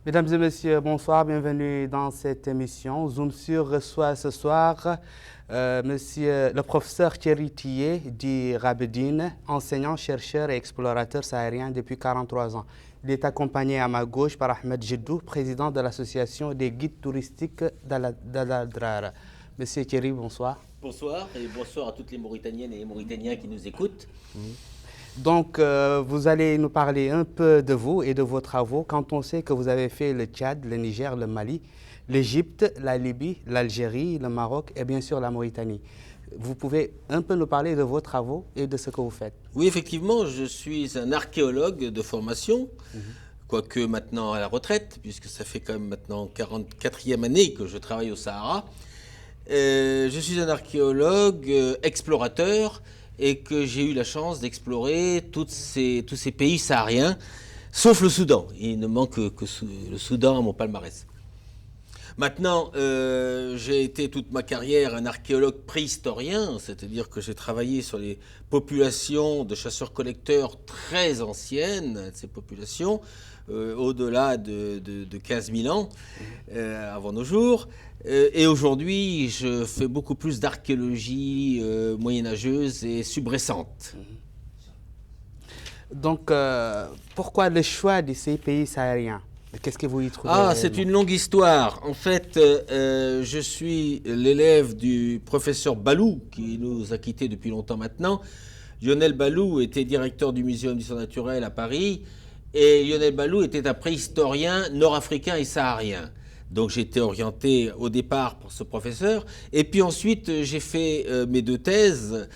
Mesdames et messieurs, bonsoir, bienvenue dans cette émission. Zoom sur reçoit ce soir monsieur le professeur Thierry Tillet dit Rabedine, enseignant, chercheur et explorateur sahérien depuis 43 ans. Il est accompagné à ma gauche par Ahmed Jeddou, président de l'association des guides touristiques d'Al-Adrar. Monsieur Thierry, bonsoir. Bonsoir et bonsoir à toutes les Mauritaniennes et les Mauritaniens qui nous écoutent. Donc, vous allez nous parler un peu de vous et de vos travaux quand on sait que vous avez fait le Tchad, le Niger, le Mali, l'Égypte, la Libye, l'Algérie, le Maroc et bien sûr la Mauritanie. Vous pouvez un peu nous parler de vos travaux et de ce que vous faites? Oui, effectivement, je suis un archéologue de formation, quoique maintenant à la retraite, puisque ça fait quand même maintenant 44e année que je travaille au Sahara. Je suis un archéologue, explorateur, et que j'ai eu la chance d'explorer tous ces pays sahariens, sauf le Soudan. Il ne manque que le Soudan à mon palmarès. Maintenant, j'ai été toute ma carrière un archéologue préhistorien, c'est-à-dire que j'ai travaillé sur les populations de chasseurs-collecteurs très anciennes, ces populations, au-delà de 15 000 ans, avant nos jours. Et aujourd'hui, je fais beaucoup plus d'archéologie moyenâgeuse et subrécente. Donc, pourquoi le choix de ces pays sahariens? Qu'est-ce que vous y trouvez? Ah, c'est une longue histoire. En fait, je suis l'élève du professeur Balou, qui nous a quittés depuis longtemps maintenant. Lionel Balou était directeur du Muséum d'histoire naturelle à Paris, et Lionel Balou était un préhistorien nord-africain et saharien. Donc j'ai été orienté au départ pour ce professeur. Et puis ensuite, j'ai fait mes deux thèses,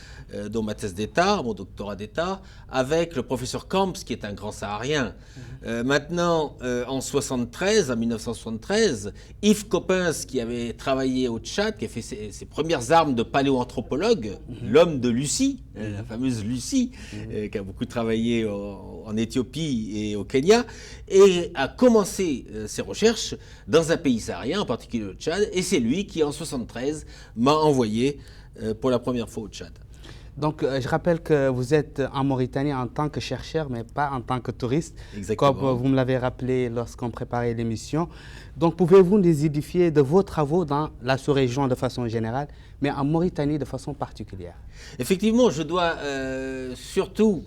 dont ma thèse d'État, mon doctorat d'État, avec le professeur Camps, qui est un grand saharien. Maintenant, en 1973, Yves Coppens, qui avait travaillé au Tchad, qui a fait ses premières armes de paléoanthropologue, l'homme de Lucie, la fameuse Lucie, qui a beaucoup travaillé en Éthiopie et au Kenya, et a commencé ses recherches dans un pays saharien, en particulier le Tchad, et c'est lui qui, en 1973, m'a envoyé pour la première fois au Tchad. Donc, je rappelle que vous êtes en Mauritanie en tant que chercheur, mais pas en tant que touriste, Exactement. comme vous me l'avez rappelé lorsqu'on préparait l'émission. Donc, pouvez-vous nous édifier de vos travaux dans la sous-région de façon générale, mais en Mauritanie de façon particulière? Effectivement, je dois surtout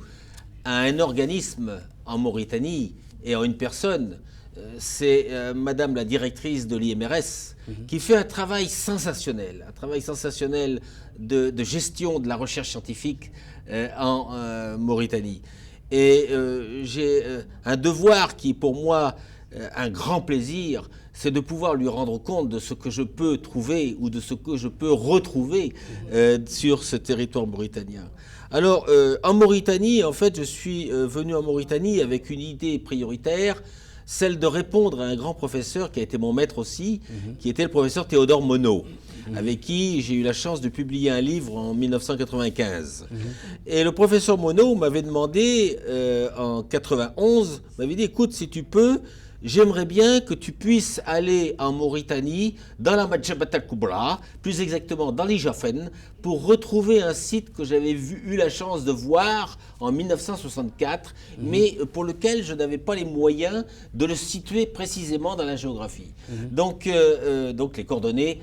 à un organisme en Mauritanie et à une personne, c'est Madame la directrice de l'IMRS, qui fait un travail sensationnel de gestion de la recherche scientifique en Mauritanie. Et j'ai un devoir qui est pour moi un grand plaisir, c'est de pouvoir lui rendre compte de ce que je peux trouver ou de ce que je peux retrouver sur ce territoire mauritanien. Alors, en Mauritanie, en fait, je suis venu en Mauritanie avec une idée prioritaire, celle de répondre à un grand professeur qui a été mon maître aussi, qui était le professeur Théodore Monod, avec qui j'ai eu la chance de publier un livre en 1995. Et le professeur Monod m'avait demandé, en 91, m'avait dit, écoute, si tu peux, j'aimerais bien que tu puisses aller en Mauritanie, dans la Madjabat al-Kubra, plus exactement dans l'Ijafen, pour retrouver un site que j'avais eu la chance de voir en 1964, mais pour lequel je n'avais pas les moyens de le situer précisément dans la géographie. Donc les coordonnées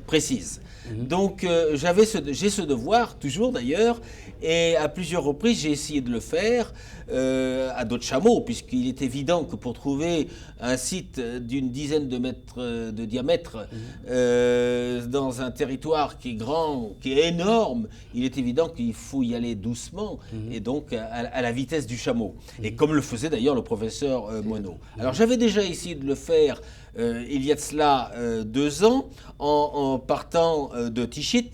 précises. Donc j'ai ce devoir, toujours d'ailleurs, et à plusieurs reprises j'ai essayé de le faire à dos de chameau, puisqu'il est évident que pour trouver un site d'une dizaine de mètres de diamètre dans un territoire qui est grand, qui est énorme, il est évident qu'il faut y aller doucement et donc à la vitesse du chameau. Et comme le faisait d'ailleurs le professeur Monod. Alors j'avais déjà essayé de le faire il y a de cela 2 ans, en partant de Tichit,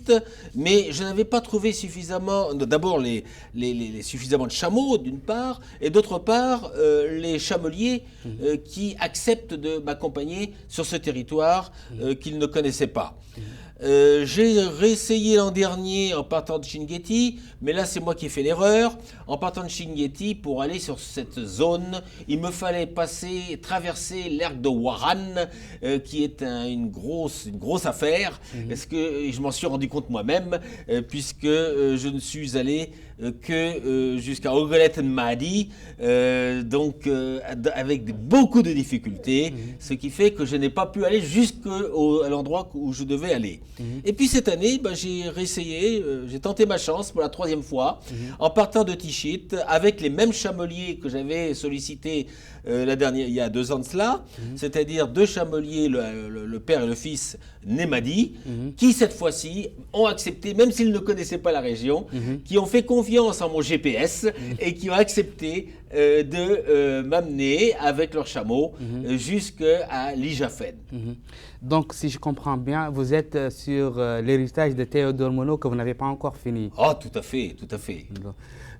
mais je n'avais pas trouvé suffisamment, d'abord suffisamment de chameaux, d'une part, et d'autre part, les chameliers qui acceptent de m'accompagner sur ce territoire qu'ils ne connaissaient pas. J'ai réessayé l'an dernier en partant de Chinguetti, mais là c'est moi qui ai fait l'erreur. En partant de Chinguetti, pour aller sur cette zone, il me fallait traverser l'ergue de Waran, qui est une grosse affaire. Est-ce que je m'en suis rendu compte moi-même, puisque je ne suis allé que jusqu'à Ogolet Mahdi, avec beaucoup de difficultés, ce qui fait que je n'ai pas pu aller jusqu'à l'endroit où je devais aller. Et puis cette année, j'ai réessayé, j'ai tenté ma chance pour la 3e fois, en partant de Tichit, avec les mêmes chameliers que j'avais sollicités il y a 2 ans de cela, c'est-à-dire 2 chameliers, le père et le fils Nemadi, qui cette fois-ci ont accepté, même s'ils ne connaissaient pas la région, qui ont fait confiance en mon GPS et qui ont accepté de m'amener avec leur chameau jusqu'à Lijafen. Donc, si je comprends bien, vous êtes sur l'héritage de Théodore Monod que vous n'avez pas encore fini. Oh, tout à fait, tout à fait.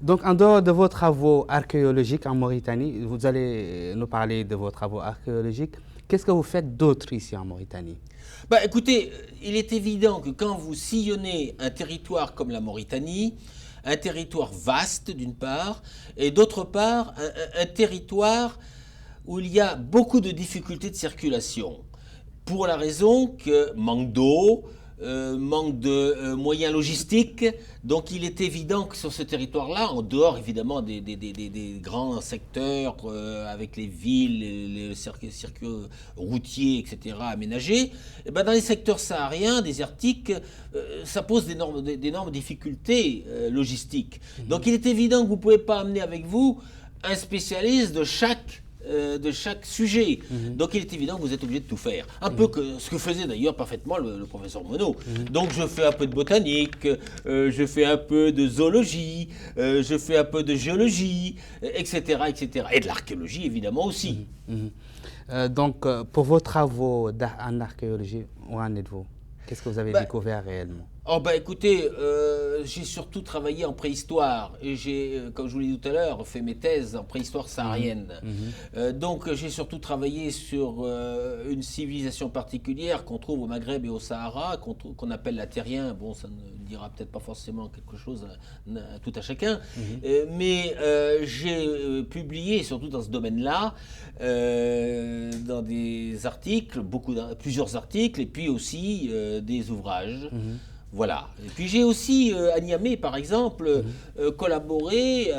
Donc, en dehors de vos travaux archéologiques en Mauritanie, vous allez nous parler de vos travaux archéologiques. Qu'est-ce que vous faites d'autre ici en Mauritanie? Écoutez, il est évident que quand vous sillonnez un territoire comme la Mauritanie, un territoire vaste d'une part, et d'autre part, un territoire où il y a beaucoup de difficultés de circulation. Pour la raison que manque d'eau, manque de moyens logistiques. Donc il est évident que sur ce territoire-là, en dehors évidemment des grands secteurs avec les villes, les circuits routiers, etc. aménagés, et dans les secteurs sahariens, désertiques, ça pose d'énormes difficultés logistiques. Donc il est évident que vous ne pouvez pas amener avec vous un spécialiste de chaque sujet. Donc il est évident que vous êtes obligé de tout faire. Un peu que ce que faisait d'ailleurs parfaitement le professeur Monod. Donc je fais un peu de botanique, je fais un peu de zoologie, je fais un peu de géologie, etc. etc. Et de l'archéologie évidemment aussi. Donc pour vos travaux en archéologie, où en êtes-vous? Qu'est-ce que vous avez découvert réellement? Écoutez, j'ai surtout travaillé en préhistoire et j'ai, comme je vous l'ai dit tout à l'heure, fait mes thèses en préhistoire saharienne. Donc j'ai surtout travaillé sur une civilisation particulière qu'on trouve au Maghreb et au Sahara, qu'on appelle la terrien. Bon, ça ne dira peut-être pas forcément quelque chose à tout à chacun, mais j'ai publié surtout dans ce domaine-là, dans des articles, plusieurs articles, et puis aussi des ouvrages. Voilà. Et puis j'ai aussi, à Niamey par exemple, collaboré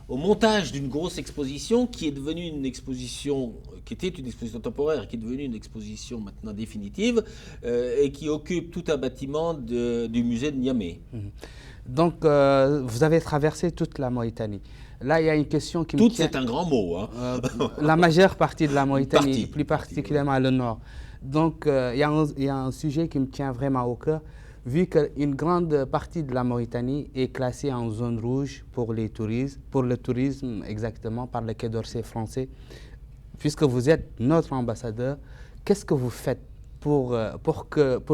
au montage d'une grosse exposition qui est devenue une exposition, qui était une exposition temporaire, qui est devenue une exposition maintenant définitive, et qui occupe tout un bâtiment du musée de Niamey. Donc vous avez traversé toute la Mauritanie. Là, il y a une question qui me tient. C'est un grand mot. La majeure partie de la Mauritanie, plus particulièrement le nord. Donc il y a un sujet qui me tient vraiment au cœur. Vu qu'une grande partie de la Mauritanie est classée en zone rouge pour le tourisme exactement, par le Quai d'Orsay français, puisque vous êtes notre ambassadeur, qu'est-ce que vous faites pour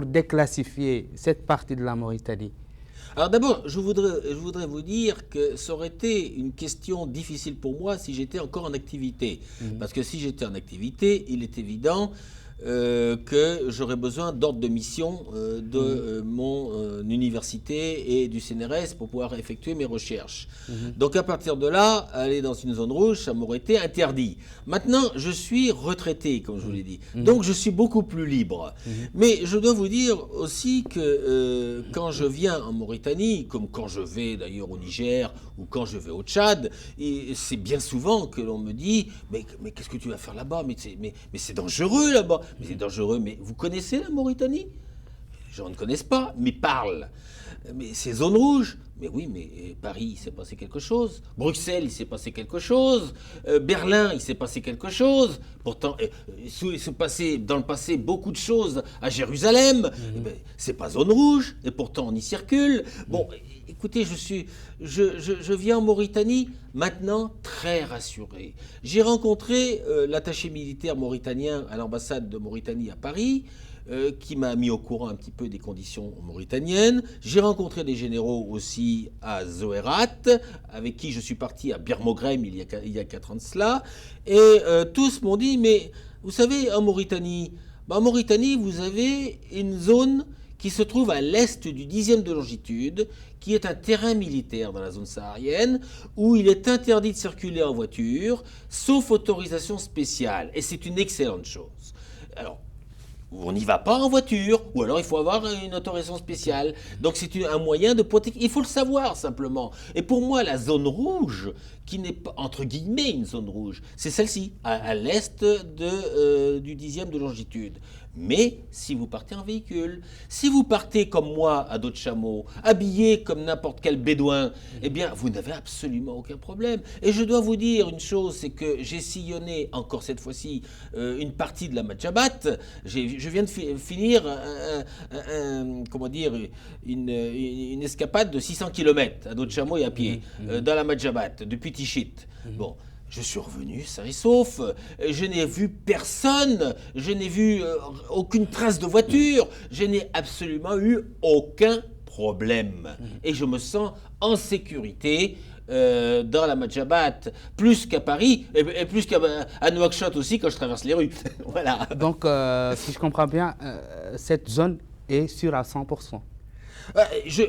déclassifier cette partie de la Mauritanie? Alors d'abord, je voudrais vous dire que ça aurait été une question difficile pour moi si j'étais encore en activité. Parce que si j'étais en activité, il est évident que j'aurais besoin d'ordre de mission de mon université et du CNRS pour pouvoir effectuer mes recherches. Donc à partir de là, aller dans une zone rouge, ça m'aurait été interdit. Maintenant, je suis retraité, comme je vous l'ai dit. Donc je suis beaucoup plus libre. Mais je dois vous dire aussi que quand je viens en Mauritanie, comme quand je vais d'ailleurs au Niger ou quand je vais au Tchad, c'est bien souvent que l'on me dit « Mais qu'est-ce que tu vas faire là-bas? Mais c'est dangereux là-bas !» Mais c'est dangereux, mais vous connaissez la Mauritanie? Les gens ne connaissent pas, mais parlent. Mais ces zones rouges, mais oui, mais Paris, il s'est passé quelque chose. Bruxelles, il s'est passé quelque chose. Berlin, il s'est passé quelque chose. Pourtant, il s'est passé dans le passé beaucoup de choses à Jérusalem. C'est pas zone rouge, et pourtant on y circule. Bon, écoutez, je viens en Mauritanie maintenant très rassuré. J'ai rencontré l'attaché militaire mauritanien à l'ambassade de Mauritanie à Paris, qui m'a mis au courant un petit peu des conditions mauritaniennes. J'ai rencontré des généraux aussi à Zoérat, avec qui je suis parti à Bir Moghrem il y a 4 ans de cela. Et tous m'ont dit, mais vous savez, en Mauritanie, vous avez une zone qui se trouve à l'est du 10e de longitude, qui est un terrain militaire dans la zone saharienne, où il est interdit de circuler en voiture, sauf autorisation spéciale. Et c'est une excellente chose. Alors, on n'y va pas en voiture, ou alors il faut avoir une autorisation spéciale. Donc c'est un moyen de protéger. Il faut le savoir simplement. Et pour moi, la zone rouge, qui n'est pas, entre guillemets, une zone rouge, c'est celle-ci, à l'est du 10e de longitude. Mais si vous partez en véhicule, si vous partez comme moi à dos de chameau, habillé comme n'importe quel bédouin, eh bien, vous n'avez absolument aucun problème. Et je dois vous dire une chose, c'est que j'ai sillonné, encore cette fois-ci, une partie de la Madjabat. Je viens de finir comment dire, une escapade de 600 km à dos de chameau et à pied, dans la Madjabat, depuis Tichit. Bon. Je suis revenu sain et sauf, je n'ai vu personne, je n'ai vu aucune trace de voiture, je n'ai absolument eu aucun problème. Et je me sens en sécurité dans la Madjabat, plus qu'à Paris, et plus qu'à Nouakchott aussi quand je traverse les rues. Voilà. Donc, si je comprends bien, cette zone est sûre à 100%.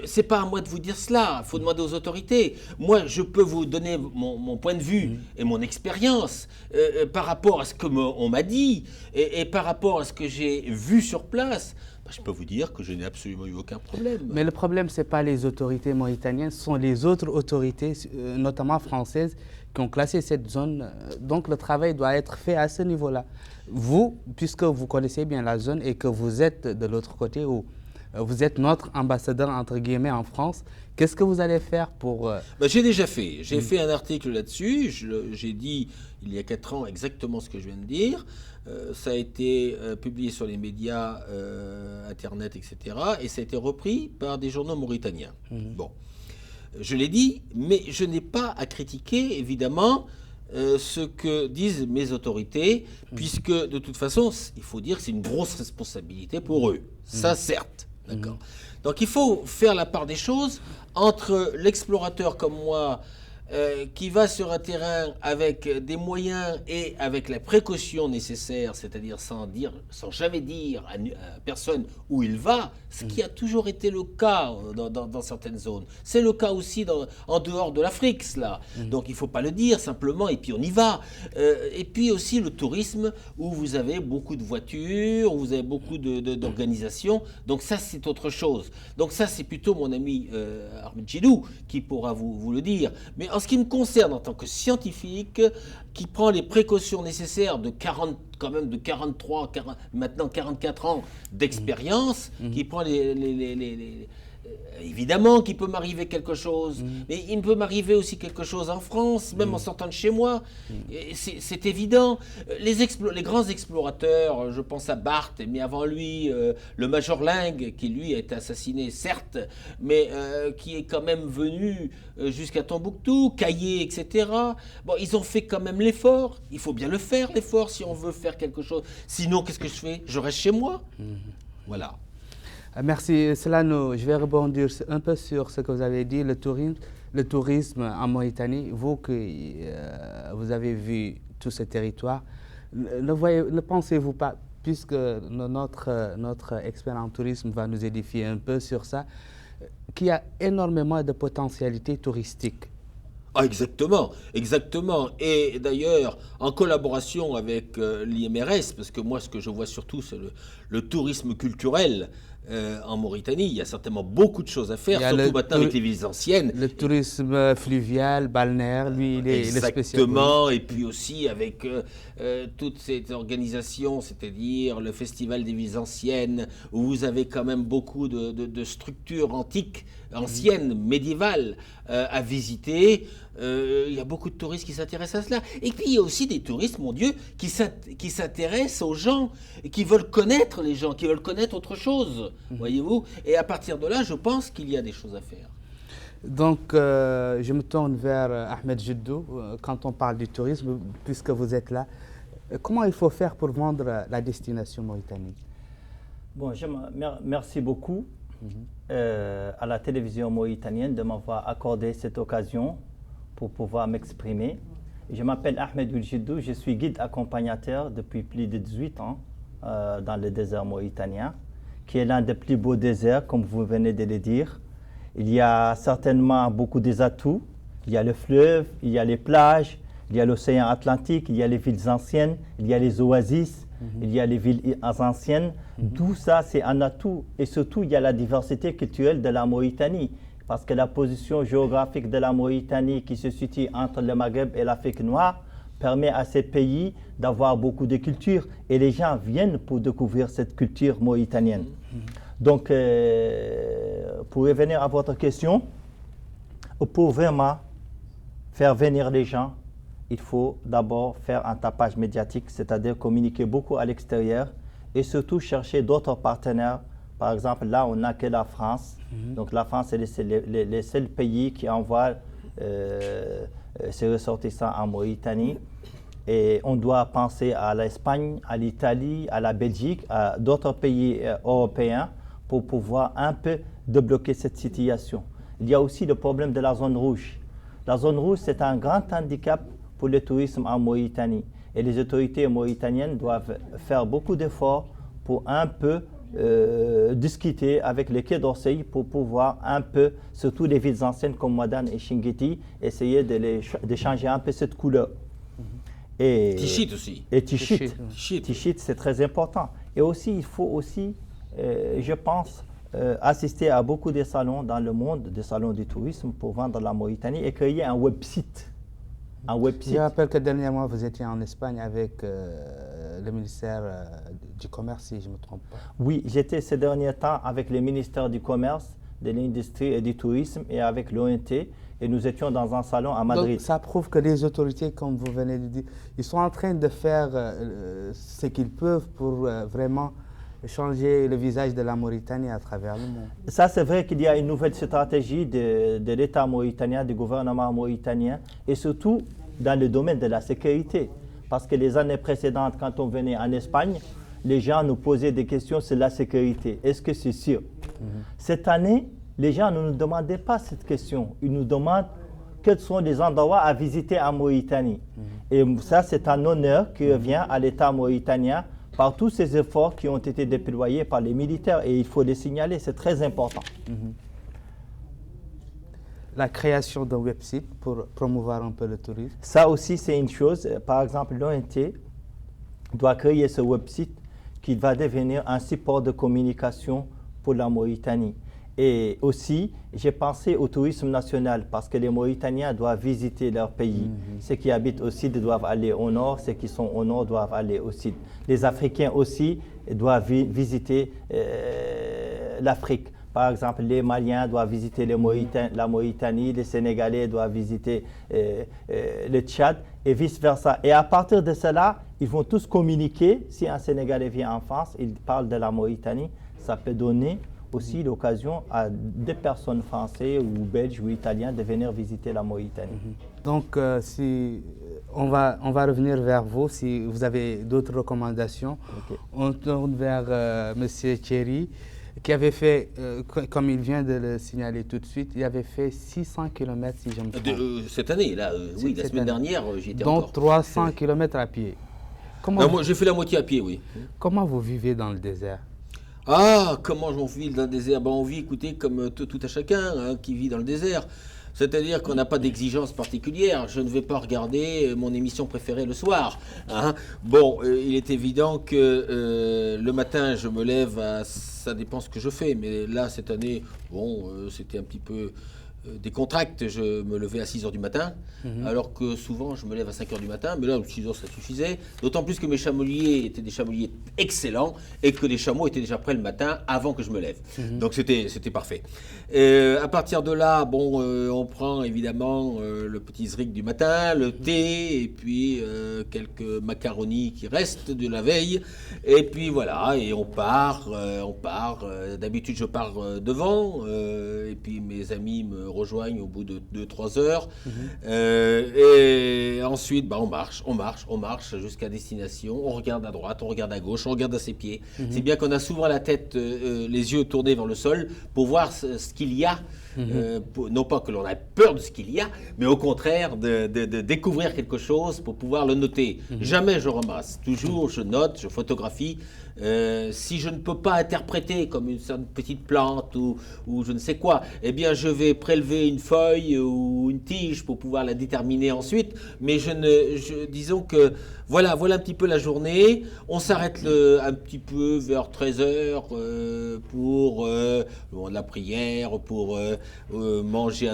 C'est pas à moi de vous dire cela, il faut demander aux autorités. Moi, je peux vous donner mon point de vue et mon expérience par rapport à ce qu'on m'a dit et par rapport à ce que j'ai vu sur place. Je peux vous dire que je n'ai absolument eu aucun problème. Mais le problème, ce n'est pas les autorités mauritaniennes, ce sont les autres autorités, notamment françaises, qui ont classé cette zone. Donc le travail doit être fait à ce niveau-là. Vous, puisque vous connaissez bien la zone et que vous êtes de l'autre côté où vous êtes notre ambassadeur, entre guillemets, en France. Qu'est-ce que vous allez faire pour... J'ai déjà fait. J'ai fait un article là-dessus. J'ai dit, il y a 4 ans, exactement ce que je viens de dire. Ça a été publié sur les médias, Internet, etc. Et ça a été repris par des journaux mauritaniens. Bon. Je l'ai dit, mais je n'ai pas à critiquer, évidemment, ce que disent mes autorités, puisque, de toute façon, il faut dire que c'est une grosse responsabilité pour eux. Ça, certes. D'accord. Donc il faut faire la part des choses entre l'explorateur comme moi qui va sur un terrain avec des moyens et avec la précaution nécessaire, c'est-à-dire sans jamais dire à personne où il va, ce qui a toujours été le cas dans certaines zones. C'est le cas aussi en dehors de l'Afrique, cela. Donc il ne faut pas le dire simplement, et puis on y va. Et puis aussi le tourisme, où vous avez beaucoup de voitures, où vous avez beaucoup d'organisations. Donc ça, c'est autre chose. Donc ça, c'est plutôt mon ami Ahmed Djidou qui pourra vous le dire. Mais en ce qui me concerne en tant que scientifique, qui prend les précautions nécessaires de 43, maintenant 44 ans d'expérience, qui prend évidemment qu'il peut m'arriver quelque chose, mais il peut m'arriver aussi quelque chose en France, même en sortant de chez moi. C'est évident. Les grands explorateurs, je pense à Barth, mais avant lui, le Major Ling, qui lui a été assassiné, certes, mais qui est quand même venu jusqu'à Tombouctou, Caillé, etc. Bon, ils ont fait quand même l'effort. Il faut bien le faire, l'effort, si on veut faire quelque chose. Sinon, qu'est-ce que je fais? Je reste chez moi. Voilà. Merci Selano. Je vais rebondir un peu sur ce que vous avez dit, le tourisme en Mauritanie. Vous vous avez vu tout ce territoire, ne pensez-vous pas, puisque notre expert en tourisme va nous édifier un peu sur ça, qu'il y a énormément de potentialités touristiques? Exactement, exactement. Et d'ailleurs, en collaboration avec l'IMRS, parce que moi, ce que je vois surtout, c'est le tourisme culturel en Mauritanie. Il y a certainement beaucoup de choses à faire, surtout maintenant avec les villes anciennes. Le tourisme fluvial, balnéaire, lui, il est spécial. Exactement, et puis aussi avec toutes ces organisations, c'est-à-dire le Festival des villes anciennes, où vous avez quand même beaucoup de structures antiques, anciennes, médiévales à visiter. Il y a beaucoup de touristes qui s'intéressent à cela. Et puis il y a aussi des touristes, mon Dieu, qui s'intéressent aux gens, qui veulent connaître les gens, qui veulent connaître autre chose, voyez-vous. Et à partir de là, je pense qu'il y a des choses à faire. Donc, je me tourne vers Ahmed Djidou. Quand on parle du tourisme, puisque vous êtes là, comment il faut faire pour vendre la destination Mauritanie? Bon, merci beaucoup à la télévision mauritanienne de m'avoir accordé cette occasion pour pouvoir m'exprimer. Je m'appelle Ahmed Djidou, je suis guide accompagnateur depuis plus de 18 ans dans le désert mauritanien, qui est l'un des plus beaux déserts, comme vous venez de le dire. Il y a certainement beaucoup des atouts. Il y a le fleuve, il y a les plages, il y a l'océan Atlantique, il y a les villes anciennes, il y a les oasis, il y a les villes anciennes. Tout ça, c'est un atout. Et surtout, il y a la diversité culturelle de la Mauritanie. Parce que la position géographique de la Mauritanie, qui se situe entre le Maghreb et l'Afrique noire, permet à ces pays d'avoir beaucoup de cultures. Et les gens viennent pour découvrir cette culture mauritanienne. Donc, pour revenir à votre question, pour vraiment faire venir les gens, il faut d'abord faire un tapage médiatique, c'est-à-dire communiquer beaucoup à l'extérieur et surtout chercher d'autres partenaires. Par exemple, là, on n'a que la France. Donc, la France, c'est les seuls pays qui envoient ses ressortissants en Mauritanie. Et on doit penser à l'Espagne, à l'Italie, à la Belgique, à d'autres pays européens pour pouvoir un peu débloquer cette situation. Il y a aussi le problème de la zone rouge. La zone rouge, c'est un grand handicap pour le tourisme en Mauritanie. Et les autorités mauritaniennes doivent faire beaucoup d'efforts pour un peu discuter avec les Quai d'Orsay pour pouvoir un peu, surtout les villes anciennes comme Madane et Chinguetti, essayer de changer un peu cette couleur. Et Tichit aussi. Et Tichit, c'est très important. Et aussi, il faut aussi, je pense, assister à beaucoup de salons dans le monde, des salons du tourisme pour vendre la Mauritanie et créer un website. Je rappelle que dernièrement, vous étiez en Espagne avec le ministère du Commerce, si je ne me trompe pas. Oui, j'étais ces derniers temps avec le ministère du Commerce, de l'Industrie et du Tourisme et avec l'ONT. Et nous étions dans un salon à Madrid. Donc, ça prouve que les autorités, comme vous venez de dire, ils sont en train de faire ce qu'ils peuvent pour vraiment changer le visage de la Mauritanie à travers le monde. Ça, c'est vrai qu'il y a une nouvelle stratégie de l'État mauritanien, du gouvernement mauritanien, et surtout dans le domaine de la sécurité. Parce que les années précédentes, quand on venait en Espagne, les gens nous posaient des questions sur la sécurité. Est-ce que c'est sûr? Cette année, les gens ne nous demandaient pas cette question. Ils nous demandent quels sont les endroits à visiter en Mauritanie. Et ça, c'est un honneur qui revient à l'État mauritanien par tous ces efforts qui ont été déployés par les militaires. Et il faut les signaler, c'est très important. La création d'un website pour promouvoir un peu le tourisme. Ça aussi, c'est une chose. Par exemple, l'ONT doit créer ce website qui va devenir un support de communication pour la Mauritanie. Et aussi, j'ai pensé au tourisme national parce que les Mauritaniens doivent visiter leur pays. Ceux qui habitent au sud doivent aller au nord, ceux qui sont au nord doivent aller au sud. Les Africains aussi doivent visiter l'Afrique. Par exemple, les Maliens doivent visiter la Mauritanie, les Sénégalais doivent visiter le Tchad et vice-versa. Et à partir de cela, ils vont tous communiquer. Si un Sénégalais vient en France, il parle de la Mauritanie, ça peut donner aussi l'occasion à des personnes françaises ou belges ou italiens de venir visiter la Mauritanie. Donc, si on va revenir vers vous, si vous avez d'autres recommandations. Okay. On tourne vers M. Thierry, qui avait fait, comme il vient de le signaler tout de suite, il avait fait 600 km, si je me trompe. Cette année, là, oui, la semaine dernière, j'y étais donc encore. Donc 300 km à pied. Moi, j'ai fait la moitié à pied, oui. Comment vous vivez dans le désert? Ah, comment on vit dans le désert? On vit, écoutez, comme tout à chacun qui vit dans le désert. C'est-à-dire qu'on n'a pas d'exigence particulière. Je ne vais pas regarder mon émission préférée le soir. Bon, il est évident que le matin, je me lève, ça dépend ce que je fais. Mais là, cette année, bon, c'était un petit peu décontracté. Je me levais à 6 h du matin, alors que souvent, je me lève à 5 h du matin. Mais là, 6 h, ça suffisait. D'autant plus que mes chameliers étaient des chameliers excellents et que les chameaux étaient déjà prêts le matin avant que je me lève. Donc, c'était parfait. À partir de là, bon, on prend évidemment le petit zrik du matin, le thé et puis quelques macaronis qui restent de la veille. Et puis voilà, et on part. D'habitude, je pars devant et puis mes amis me rejoignent au bout de 2-3 heures. Et ensuite, on marche jusqu'à destination. On regarde à droite, on regarde à gauche, on regarde à ses pieds. C'est bien qu'on a souvent la tête, les yeux tournés vers le sol pour voir ce qu'il y a. Non pas que l'on ait peur de ce qu'il y a, mais au contraire de découvrir quelque chose pour pouvoir le noter. Jamais je ramasse. Toujours je note, je photographie Si je ne peux pas interpréter comme une sorte de petite plante ou je ne sais quoi, eh bien je vais prélever une feuille ou une tige pour pouvoir la déterminer ensuite. Mais disons que voilà un petit peu la journée. On s'arrête un petit peu vers 13h pour la prière, pour manger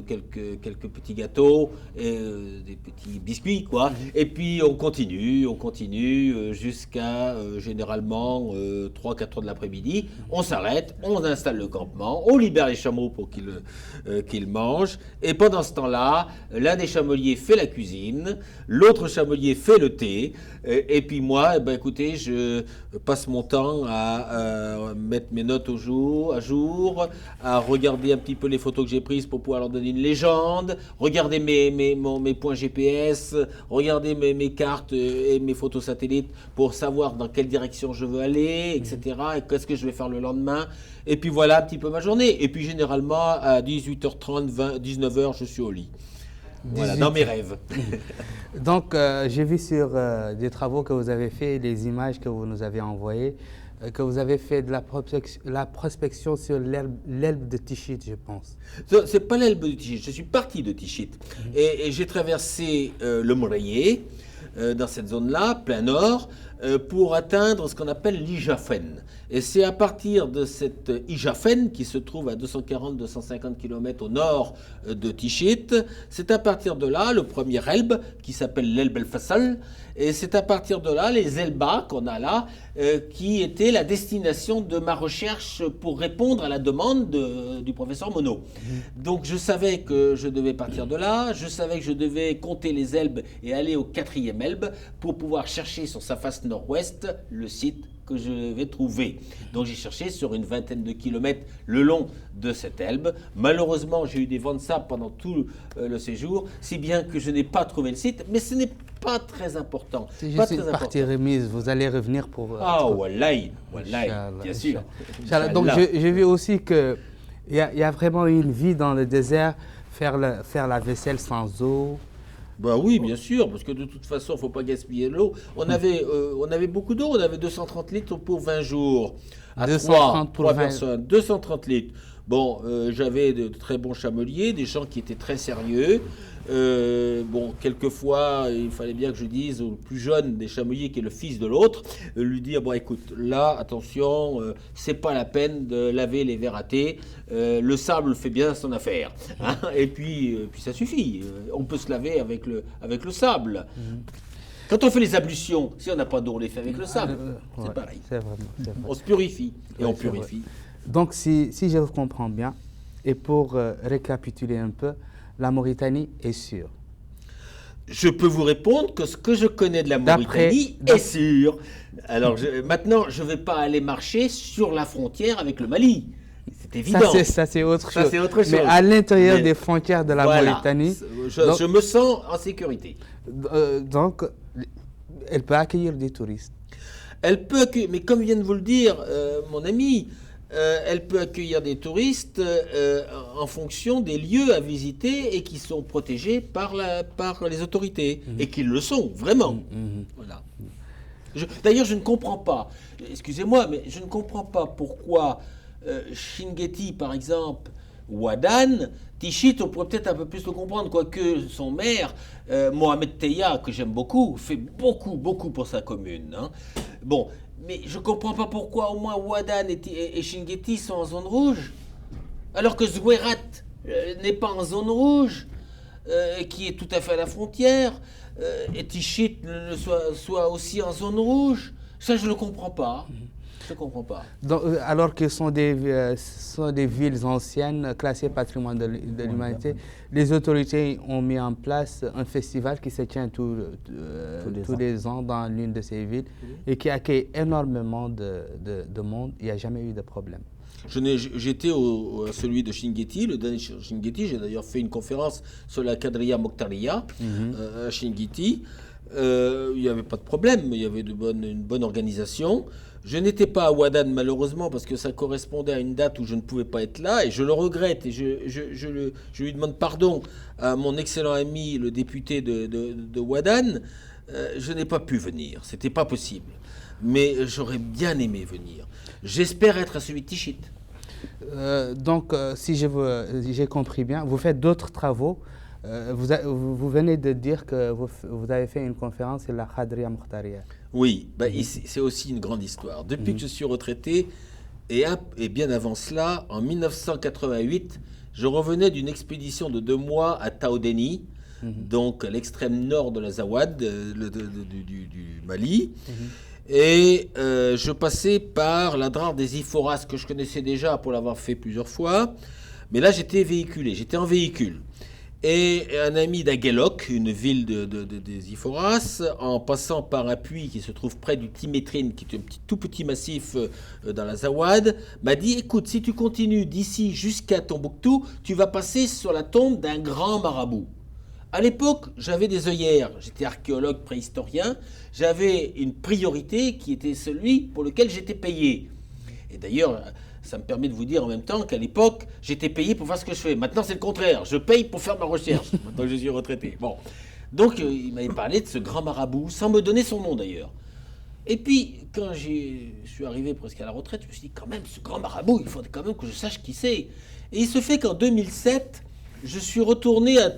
quelques petits gâteaux, des petits biscuits, quoi. Et puis on continue jusqu'à généralement 3-4 heures de l'après-midi. On s'arrête, on installe le campement, on libère les chameaux pour qu'ils mangent. Et pendant ce temps-là, l'un des chameliers fait la cuisine, l'autre chamelier fait le thé. Et puis moi, écoutez, je passe mon temps à mettre mes notes à jour, à regarder un petit peu les photos que j'ai prises pour pouvoir leur donner une légende, regarder mes points GPS, regarder mes cartes et mes photos satellites pour savoir dans quelle direction je veux aller, etc. Et qu'est-ce que je vais faire le lendemain. Et puis voilà un petit peu ma journée. Et puis généralement, à 18h30, 19h, je suis au lit. Voilà, dans mes rêves. Donc, j'ai vu sur des travaux que vous avez fait, les images que vous nous avez envoyées, que vous avez fait de la prospection sur l'Elbe de Tichit, je pense. C'est pas l'Elbe de Tichit, je suis parti de Tichit. Et j'ai traversé le Moraillé, dans cette zone-là, plein nord, pour atteindre ce qu'on appelle l'Ijafen. Et c'est à partir de cette Ijafen, qui se trouve à 240-250 km au nord de Tichit, c'est à partir de là, le premier Elbe, qui s'appelle l'Elbe El Fassal, et c'est à partir de là, les Elbas qu'on a là, qui étaient la destination de ma recherche pour répondre à la demande du professeur Monod. Donc je savais que je devais partir de là, je savais que je devais compter les Elbes et aller au 4e Elbe pour pouvoir chercher sur sa face nord-ouest le site que je vais trouver. Donc j'ai cherché sur une vingtaine de kilomètres le long de cette Elbe. Malheureusement, j'ai eu des vents de sable pendant tout le séjour, si bien que je n'ai pas trouvé le site, mais ce n'est pas très important. C'est juste une partie remise, vous allez revenir pour... wallahi, bien sûr. Donc j'ai vu aussi qu'il y a vraiment une vie dans le désert, faire la vaisselle sans eau. Bah oui, bien sûr, parce que de toute façon, il ne faut pas gaspiller l'eau. On avait beaucoup d'eau, on avait 230 litres pour 20 jours. À 230 trois personnes, 230 litres. Bon, j'avais de très bons chameliers, des gens qui étaient très sérieux. Quelquefois, il fallait bien que je dise au plus jeune des chameliers, qui est le fils de l'autre, lui dire, bon écoute, là, attention, c'est pas la peine de laver les verres à thé, le sable fait bien son affaire. Hein, et puis ça suffit, on peut se laver avec le sable. Quand on fait les ablutions, si on n'a pas d'eau, on les fait avec le sable. C'est pareil. C'est vrai. On se purifie et on purifie. Donc, si je comprends bien, et pour récapituler un peu, la Mauritanie est sûre. Je peux vous répondre que ce que je connais de la Mauritanie est sûr. Alors maintenant, je ne vais pas aller marcher sur la frontière avec le Mali. C'est évident. Ça, c'est autre chose. Mais à l'intérieur des frontières de la Mauritanie... Je me sens en sécurité. Donc, elle peut accueillir des touristes. Elle peut accueillir, mais comme vient de vous le dire, mon ami, elle peut accueillir des touristes en fonction des lieux à visiter et qui sont protégés par les autorités. Et qui le sont, vraiment. Voilà. D'ailleurs, je ne comprends pas, excusez-moi, mais je ne comprends pas pourquoi Chinguetti, par exemple, ou Adan, Tichit, on pourrait peut-être un peu plus le comprendre, quoique son maire, Mohamed Teya, que j'aime beaucoup, fait beaucoup pour sa commune. Hein. Bon, mais je ne comprends pas pourquoi au moins Ouadan et Chinguetti sont en zone rouge, alors que Zouérat n'est pas en zone rouge, qui est tout à fait à la frontière, et Tichit soit aussi en zone rouge. Ça, je ne le comprends pas. Je ne comprends pas. Donc, alors que ce sont des villes anciennes, classées patrimoine de l'humanité, les autorités ont mis en place un festival qui se tient tous les ans dans l'une de ces villes et qui accueille énormément de monde. Il n'y a jamais eu de problème. J'étais à celui de Chinguetti, le dernier Chinguetti. J'ai d'ailleurs fait une conférence sur la Kadriya Mokhtaria à Chinguetti. Il n'y avait pas de problème, il y avait une bonne organisation. Je n'étais pas à Ouadan malheureusement parce que ça correspondait à une date où je ne pouvais pas être là et je le regrette et je lui demande pardon à mon excellent ami le député de Ouadan. Je n'ai pas pu venir, c'était pas possible. mais j'aurais bien aimé venir. J'espère être à celui de Tichit. Donc, si j'ai compris bien, vous faites d'autres travaux. Vous venez de dire que vous avez fait une conférence sur la Khadriya Mukhtaria. Oui, c'est aussi une grande histoire. Depuis que je suis retraité, et bien avant cela, en 1988, je revenais d'une expédition de 2 mois à Taodeni, donc à l'extrême nord de l'Azawad, du Mali. Et je passais par la Drare des Iforas, que je connaissais déjà pour l'avoir fait plusieurs fois. Mais là, j'étais en véhicule. Et un ami d'Aguelok, une ville des Iforas, en passant par un puits qui se trouve près du Timétrine, qui est un tout petit massif dans l'Azawad, m'a dit, écoute, si tu continues d'ici jusqu'à Tombouctou, tu vas passer sur la tombe d'un grand marabout. À l'époque, j'avais des œillères, j'étais archéologue préhistorien, j'avais une priorité qui était celui pour lequel j'étais payé. Et d'ailleurs, ça me permet de vous dire en même temps qu'à l'époque, j'étais payé pour faire ce que je fais. Maintenant, c'est le contraire, je paye pour faire ma recherche, maintenant que je suis retraité. Bon. Donc, il m'avait parlé de ce grand marabout, sans me donner son nom d'ailleurs. Et puis, quand je suis arrivé presque à la retraite, je me suis dit, quand même, ce grand marabout, il faudrait quand même que je sache qui c'est. Et il se fait qu'en 2007, je suis retourné à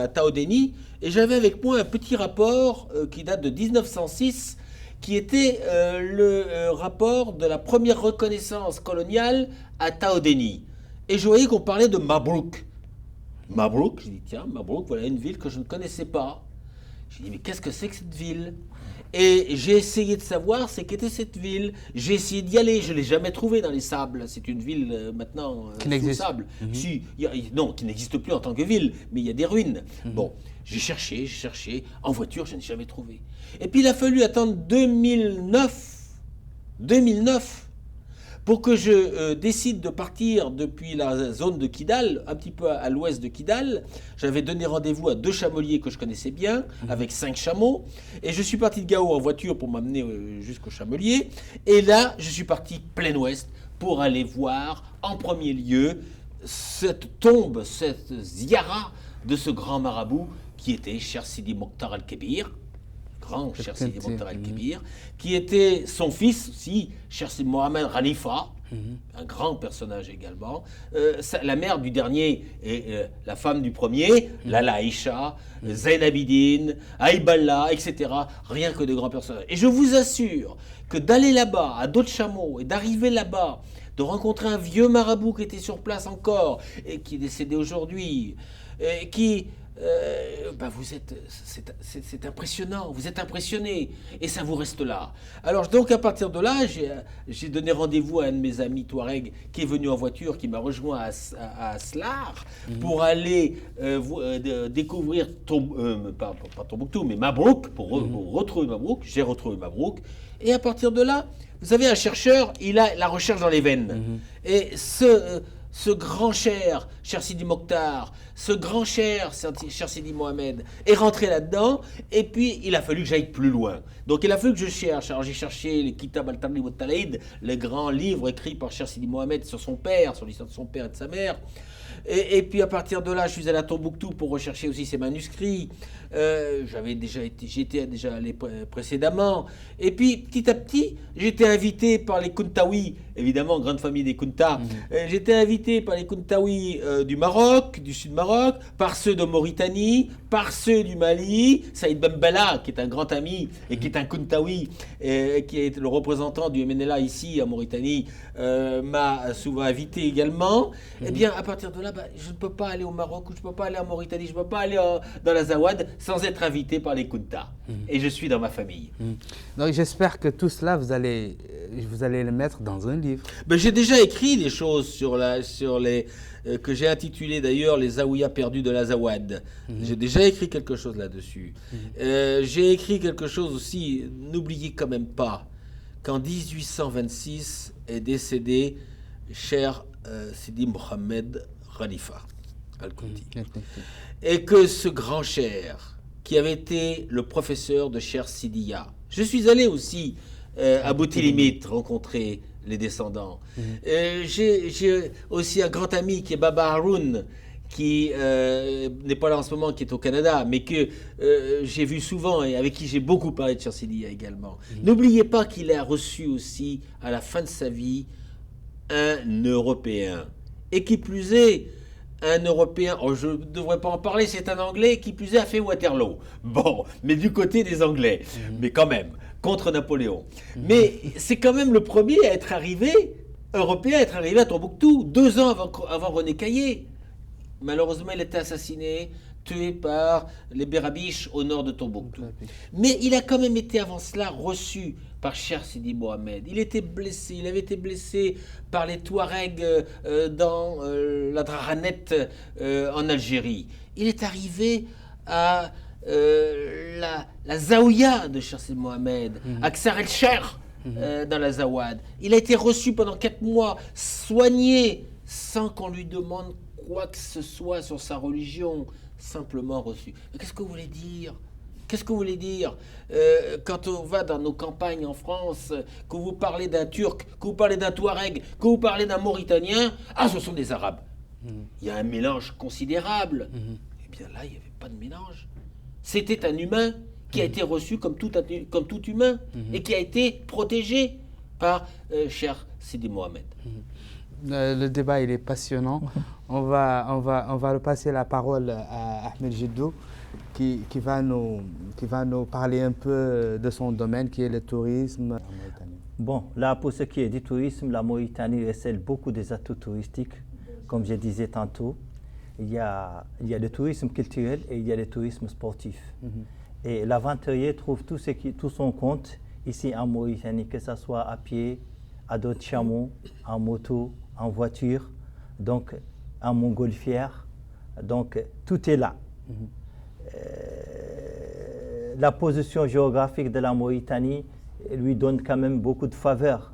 Taodeni et j'avais avec moi un petit rapport qui date de 1906, qui était le rapport de la première reconnaissance coloniale à Taodeni. Et je voyais qu'on parlait de Mabrouk. Mabrouk, j'ai dit, tiens, Mabrouk, voilà une ville que je ne connaissais pas. J'ai dit, mais qu'est-ce que c'est que cette ville ? Et j'ai essayé de savoir ce qu'était cette ville. J'ai essayé d'y aller. Je ne l'ai jamais trouvée dans les sables. C'est une ville maintenant sous sable. Si, non, qui n'existe plus en tant que ville, mais il y a des ruines. Bon, j'ai cherché. En voiture, je n'ai jamais trouvé. Et puis il a fallu attendre 2009, pour que je décide de partir depuis la zone de Kidal, un petit peu à l'ouest de Kidal. J'avais donné rendez-vous à 2 chameliers que je connaissais bien, avec 5 chameaux. Et je suis parti de Gao en voiture pour m'amener jusqu'au chamelier. Et là, je suis parti plein ouest pour aller voir en premier lieu cette tombe, cette ziara de ce grand marabout qui était Cheikh Sidi Mokhtar Al-Kébir, Cheikh Sidi Mokhtar Al-Kébir, qui était son fils aussi, Cheikh Sidi Mohamed Khalifa, un grand personnage également. La mère du dernier et la femme du premier, Lala Aïcha, Zainabidine, Aïballah, etc. Rien que de grands personnages. Et je vous assure que d'aller là-bas, à d'autres chameaux, et d'arriver là-bas, de rencontrer un vieux marabout qui était sur place encore, et qui est décédé aujourd'hui, c'est impressionnant, vous êtes impressionné, et ça vous reste là. Alors donc à partir de là, j'ai donné rendez-vous à un de mes amis Touareg qui est venu en voiture, qui m'a rejoint à Slar, pour aller découvrir, pas Tombouctou, mais Mabrouk, pour retrouver Mabrouk. J'ai retrouvé Mabrouk, et à partir de là, vous savez, un chercheur, il a la recherche dans les veines. Et ce grand cher Sidi Mokhtar, ce grand cher Sidi Mohamed est rentré là-dedans, et puis il a fallu que j'aille plus loin. Donc il a fallu que je cherche. Alors j'ai cherché les Kitab al-Targhib wa al-Talaïd, le grand livre écrit par Sidi Mohamed sur son père, sur l'histoire de son père et de sa mère. Et puis à partir de là, je suis allé à Tombouctou pour rechercher aussi ces manuscrits. J'étais déjà allé précédemment. Et puis petit à petit, j'étais invité par les Kuntawi, évidemment, grande famille des Kunta. J'étais invité par les Kuntawi du Maroc, du Sud-Maroc, par ceux de Mauritanie, par ceux du Mali. Saïd Bembella, qui est un grand ami et qui est un Kuntawi, qui est le représentant du MNLA ici en Mauritanie, m'a souvent invité également. Eh bien, à partir de là, je ne peux pas aller au Maroc, ou je ne peux pas aller en Mauritanie, je ne peux pas aller dans la Zawad sans être invité par les Kunta. Et je suis dans ma famille. Donc j'espère que tout cela, vous allez le mettre dans un livre. J'ai déjà écrit des choses que j'ai intitulé d'ailleurs les Zaouïas perdus de la Zawad. J'ai déjà écrit quelque chose là-dessus. J'ai écrit quelque chose aussi, n'oubliez quand même pas qu'en 1826 est décédé cher Sidi Mohamed Khalifa Al-Kouti. Et que ce grand cher, qui avait été le professeur de Cher Sidiya, je suis allé aussi à Boutilimit rencontrer les descendants. J'ai aussi un grand ami qui est Baba Haroun, qui n'est pas là en ce moment, qui est au Canada, mais que j'ai vu souvent et avec qui j'ai beaucoup parlé de Cheikh Sidiya également. N'oubliez pas qu'il a reçu aussi, à la fin de sa vie, un Européen. Et qui plus est, un Européen, je ne devrais pas en parler, c'est un Anglais, qui plus est a fait Waterloo. Bon, mais du côté des Anglais, mais quand même, contre Napoléon. Mais c'est quand même le premier à être arrivé, Européen, à être arrivé à Tombouctou, 2 ans avant René Caillé. Malheureusement, il a été assassiné, tué par les Berabiches au nord de Tombouctou. Mais il a quand même été avant cela reçu par Cheikh Sidi Mohamed. Il était blessé, il avait été blessé par les Touaregs dans la Draranette en Algérie. Il est arrivé à la Zaouïa de Cheikh Sidi Mohamed, à Ksar el-Cher dans la Zawad. Il a été reçu pendant 4 mois, soigné, sans qu'on lui demande quoi que ce soit sur sa religion, simplement reçu. Mais qu'est-ce que vous voulez dire ? Qu'est-ce que vous voulez dire quand on va dans nos campagnes en France, que vous parlez d'un Turc, que vous parlez d'un Touareg, que vous parlez d'un Mauritanien, ah, ce sont des Arabes. Il y a un mélange considérable. Eh bien là, il n'y avait pas de mélange. C'était un humain qui a été reçu comme tout humain et qui a été protégé par Cheikh Sidi Mohamed. Le débat il est passionnant. On va repasser la parole à Ahmed Jiddou qui va nous parler un peu de son domaine qui est le tourisme en Mauritanie. Bon, là pour ce qui est du tourisme, la Mauritanie recèle beaucoup des atouts touristiques. Comme je disais tantôt, il y a le tourisme culturel et il y a le tourisme sportif. Et l'aventurier trouve tout son compte ici en Mauritanie, que ce soit à pied, à dos de chameau, en moto, en voiture, donc en montgolfière. Donc tout est là. La position géographique de la Mauritanie lui donne quand même beaucoup de faveurs.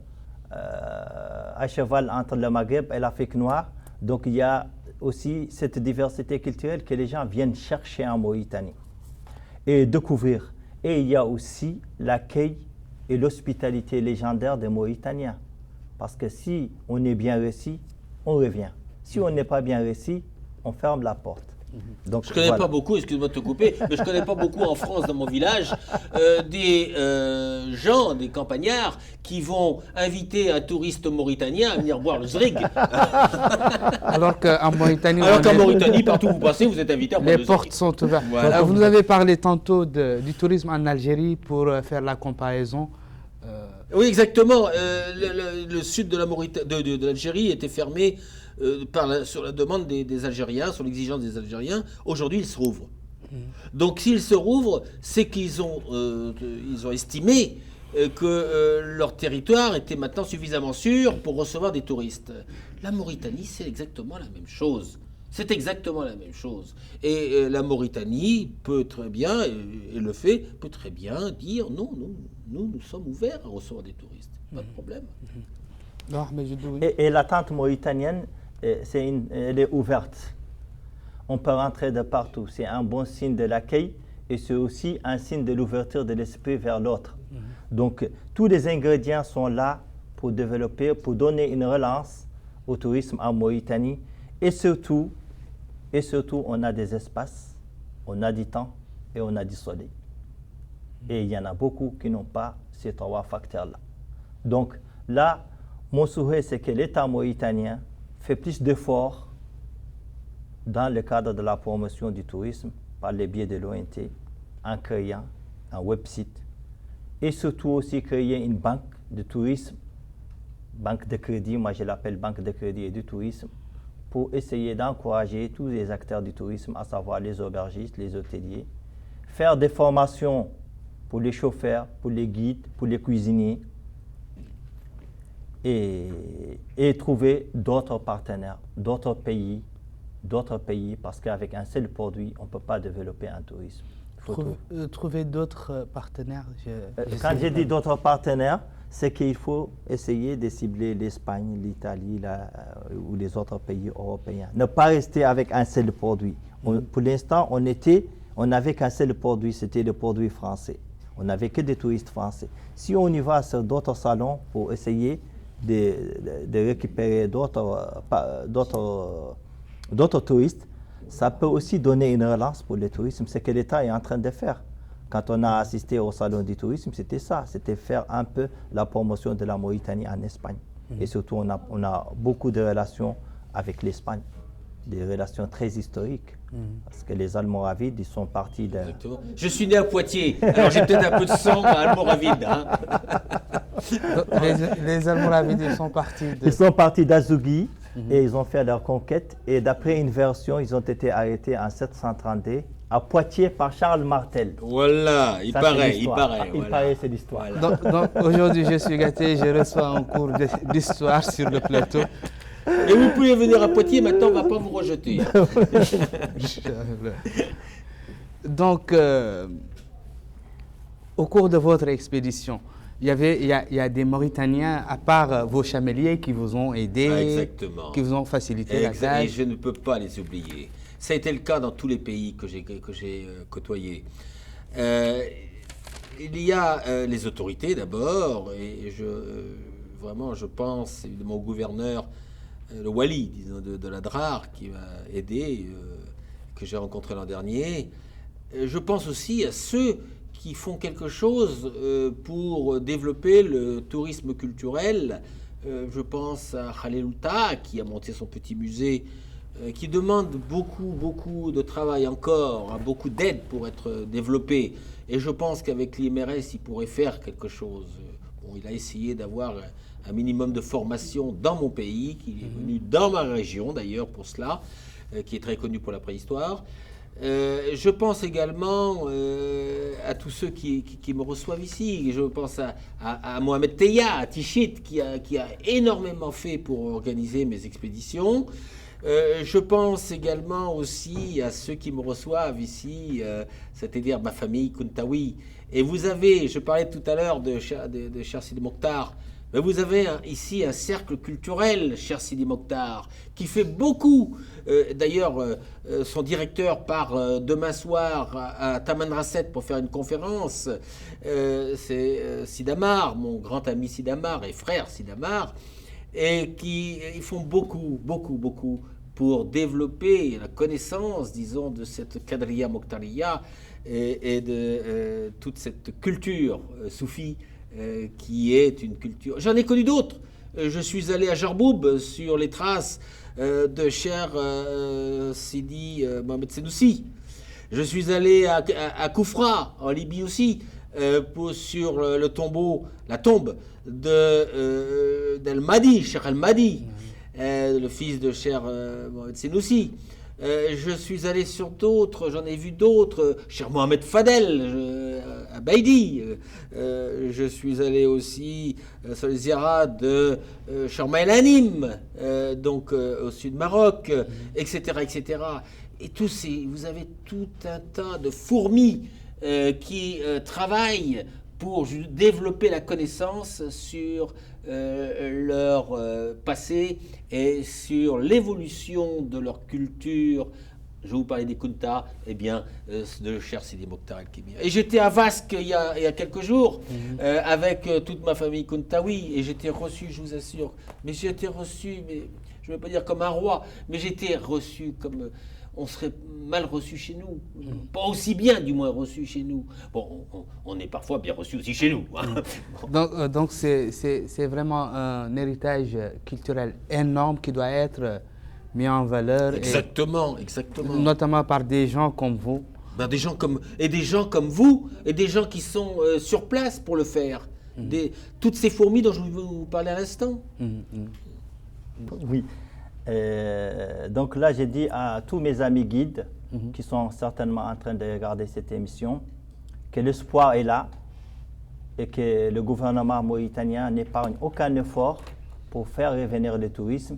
À cheval entre le Maghreb et l'Afrique noire. Donc il y a aussi cette diversité culturelle que les gens viennent chercher en Mauritanie et découvrir. Et il y a aussi l'accueil et l'hospitalité légendaire des Mauritaniens. Parce que si on est bien reçu, on revient. Si on n'est pas bien reçu, on ferme la porte. Donc, je ne connais pas beaucoup, excuse-moi de te couper, mais je ne connais pas beaucoup en France, dans mon village, des gens, des campagnards, qui vont inviter un touriste mauritanien à venir boire le zrig. Alors qu'en Mauritanie, partout où vous passez, vous êtes invité à boire le zrig. Les portes sont ouvertes. Voilà. Vous nous avez parlé tantôt du tourisme en Algérie pour faire la comparaison. Oui, exactement. Le sud de l'Algérie était fermé sur la demande des Algériens, sur l'exigence des Algériens. Aujourd'hui, il se rouvre. Donc, s'il se rouvre, c'est qu'ils ont estimé que leur territoire était maintenant suffisamment sûr pour recevoir des touristes. La Mauritanie, c'est exactement la même chose. C'est exactement la même chose. Et la Mauritanie peut très bien, et le fait, peut très bien dire non, nous sommes ouverts à recevoir des touristes. Pas de problème. Non, mais et l'attente mauritanienne, elle est ouverte. On peut rentrer de partout. C'est un bon signe de l'accueil et c'est aussi un signe de l'ouverture de l'esprit vers l'autre. Donc, tous les ingrédients sont là pour développer, pour donner une relance au tourisme en Mauritanie. Et surtout, on a des espaces, on a du temps et on a du soleil. Et il y en a beaucoup qui n'ont pas ces 3 facteurs-là. Donc là, mon souhait, c'est que l'État mauritanien fait plus d'efforts dans le cadre de la promotion du tourisme par le biais de l'ONT, en créant un website et surtout aussi créer une banque de tourisme, banque de crédit, moi je l'appelle banque de crédit et du tourisme, pour essayer d'encourager tous les acteurs du tourisme, à savoir les aubergistes, les hôteliers, faire des formations pour les chauffeurs, pour les guides, pour les cuisiniers, et trouver d'autres partenaires, d'autres pays, parce qu'avec un seul produit, on ne peut pas développer un tourisme. Trouver d'autres partenaires. Quand je dis d'autres partenaires, c'est qu'il faut essayer de cibler l'Espagne, l'Italie ou les autres pays européens. Ne pas rester avec un seul produit. Pour l'instant, on n'avait qu'un seul produit, c'était le produit français. On n'avait que des touristes français. Si on y va sur d'autres salons pour essayer de récupérer d'autres touristes, Ça peut aussi donner une relance pour le tourisme, c'est que l'État est en train de faire. Quand on a assisté au Salon du tourisme, c'était ça, c'était faire un peu la promotion de la Mauritanie en Espagne. Et surtout, on a beaucoup de relations avec l'Espagne, des relations très historiques. Parce que les Almoravides, ils sont partis de... Exactement. Je suis né à Poitiers, alors j'ai peut-être un peu de sang almoravide. Hein. Les Almoravides, ils sont partis de... Ils sont partis d'Azougui et ils ont fait leur conquête. Et d'après une version, ils ont été arrêtés en 732 à Poitiers par Charles Martel. Voilà, il paraît. Il paraît, c'est l'histoire. Voilà. Donc aujourd'hui, je suis gâté, je reçois un cours d'histoire sur le plateau. Et vous pouvez venir à Poitiers, maintenant on ne va pas vous rejeter. Donc, au cours de votre expédition, il y a des Mauritaniens, à part vos chameliers, qui vous ont aidé, Exactement. Qui vous ont facilité la tâche. Et je ne peux pas les oublier. Ça a été le cas dans tous les pays que j'ai côtoyés. Il y a les autorités d'abord, et vraiment je pense évidemment au gouverneur, le Wali, disons, de la DRAR, qui m'a aidé, que j'ai rencontré l'an dernier. Je pense aussi à ceux qui font quelque chose pour développer le tourisme culturel. Je pense à Khalilouta, qui a monté son petit musée, qui demande beaucoup de travail encore, beaucoup d'aide pour être développé. Et je pense qu'avec l'IMRS, il pourrait faire quelque chose. Bon, il a essayé d'avoir un minimum de formation dans mon pays, qui est venu dans ma région d'ailleurs pour cela, qui est très connu pour la préhistoire. Je pense également à tous ceux qui me reçoivent ici. Je pense à Mohamed Teya, à Tichit, qui a énormément fait pour organiser mes expéditions. Je pense également aussi à ceux qui me reçoivent ici, c'est-à-dire ma famille Kuntawi. Et vous avez, je parlais tout à l'heure de Cher Sidi Mokhtar, mais vous avez ici un cercle culturel, Cher Sidi Mokhtar, qui fait beaucoup. D'ailleurs, son directeur part demain soir à Tamanrasset pour faire une conférence. C'est Sidamar, mon grand ami Sidamar et frère Sidamar, et ils font beaucoup pour développer la connaissance, disons, de cette Kadriya Mokhtaria et de toute cette culture soufie qui est une culture... J'en ai connu d'autres. Je suis allé à Jarboub sur les traces de Cher Sidi Mohamed Senoussi. Je suis allé à Koufra, en Libye aussi, sur le tombeau, la tombe d'El-Mahdi, Cher El-Mahdi, le fils de Cher Mohamed Senoussi. Je suis allé sur d'autres, j'en ai vu d'autres, Cher Mohamed Fadel, à Baïdi. Je suis allé aussi sur les ziyarats de Cher Maïlanim, donc au sud Maroc, etc., etc. Et vous avez tout un tas de fourmis qui travaillent pour développer la connaissance sur leur passé et sur l'évolution de leur culture. Je vais vous parler des Kunta, eh bien, de Cher Sidi Mokhtar El-Kébir. Et j'étais à Vasque il y a quelques jours avec toute ma famille Kuntawi et j'étais reçu, je vous assure, mais j'ai été reçu, mais je ne veux pas dire comme un roi, mais j'étais reçu comme... on serait mal reçu chez nous. Pas aussi bien, du moins, reçu chez nous. Bon, on est parfois bien reçu aussi chez nous. Hein. Donc c'est vraiment un héritage culturel énorme qui doit être mis en valeur. Exactement. Notamment par des gens comme vous. Ben, des gens comme vous, et des gens qui sont sur place pour le faire. Toutes ces fourmis dont je vous parlais à l'instant. Oui. Donc là, j'ai dit à tous mes amis guides qui sont certainement en train de regarder cette émission que l'espoir est là et que le gouvernement mauritanien n'épargne aucun effort pour faire revenir le tourisme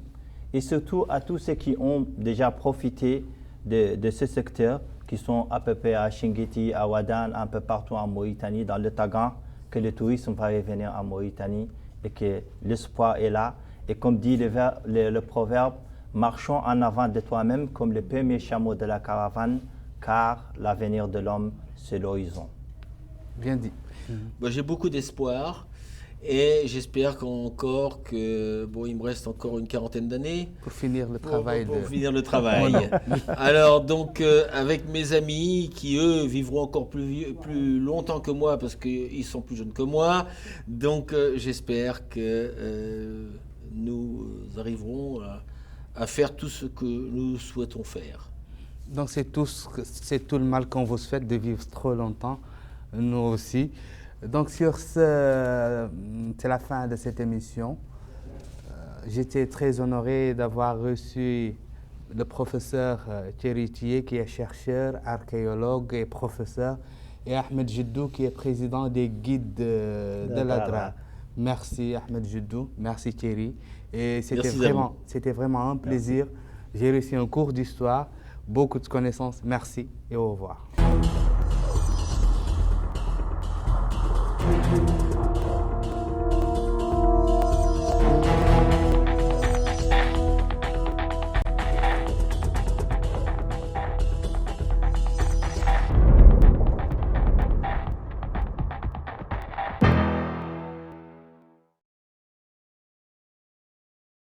et surtout à tous ceux qui ont déjà profité de ce secteur, qui sont à peu près à Chinguetti, à Ouadane, un peu partout en Mauritanie, dans le Tagan, que le tourisme va revenir en Mauritanie et que l'espoir est là. Et comme dit le proverbe, marchons en avant de toi-même comme le premier chameau de la caravane, car l'avenir de l'homme, c'est l'horizon. Bien dit. J'ai beaucoup d'espoir Et j'espère qu'encore que, bon, il me reste encore une quarantaine d'années Pour finir le travail. pour finir le travail. Alors donc, avec mes amis qui, eux, vivront encore plus longtemps que moi parce qu'ils sont plus jeunes que moi, donc j'espère que nous arriverons à faire tout ce que nous souhaitons faire. Donc c'est tout le mal qu'on vous souhaite de vivre trop longtemps, nous aussi. Donc sur ce, c'est la fin de cette émission. J'étais très honoré d'avoir reçu le professeur Thierry Tillet, qui est chercheur, archéologue et professeur, et Ahmed Jiddou, qui est président des guides de l'ADRA. Merci Ahmed Jiddou, merci Thierry. Et c'était vraiment un plaisir. J'ai reçu un cours d'histoire, beaucoup de connaissances. Merci et au revoir.